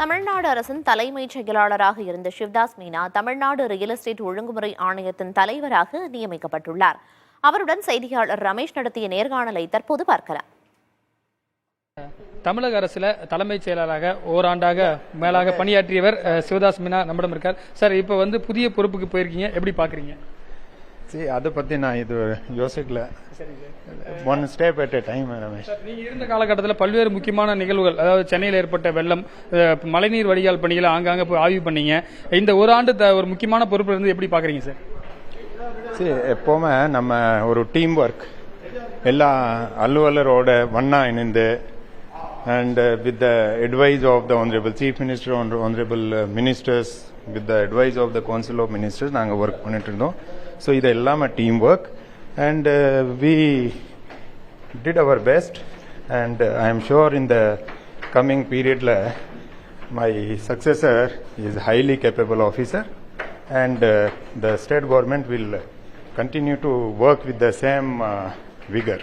தமிழ்நாடு அரசின் தலைமைச் செயலாளராக இருந்த சிவ்தாஸ் மீனா தமிழ்நாடு ரியல் எஸ்டேட் ஒழுங்குமுறை ஆணையத்தின் தலைவராக நியமிக்கப்பட்டுள்ளார். அவருடன் செய்தியாளர் ரமேஷ் நடத்திய நேர்காணலை தற்போது பார்க்கலாம். தமிழக அரசுல தலைமைச் செயலராக ஓராண்டாக மேலாக பணியாற்றியவர் சிவதாஸ் மீனா நம்மிடம் இருக்கார். சார், இப்ப புதிய பொறுப்புக்கு போயிருக்கீங்க, எப்படி பாக்குறீங்க? சரி, அதை பத்தி நான் இது யோசிக்கல. One step at a time. Ramesh, நீங்க இருந்த காலகட்டத்தில் பல்வேறு முக்கியமான நிகழ்வுகள், அதாவது சென்னையில் ஏற்பட்ட வெள்ளம், மழைநீர் வடிகால் பணிகளை ஆங்காங்க போய் ஆய்வு பண்ணீங்க. இந்த ஒரு ஆண்டு ஒரு முக்கியமான பொறுப்பு இருந்து எப்படி பாக்குறீங்க சார்? சரி, எப்பவுமே நம்ம ஒரு டீம் ஒர்க், எல்லா அலுவலரோட ஒன்னா இணைந்து and with the advice of the honorable chief minister, honorable ministers, with the advice of the council of ministers, நாங்க ஒர்க் பண்ணிட்டு இருந்தோம். ஸோ இது எல்லாமே team work and we did our best and I am sure in the coming period my successor is highly capable officer and the state government will continue to work with the same vigor.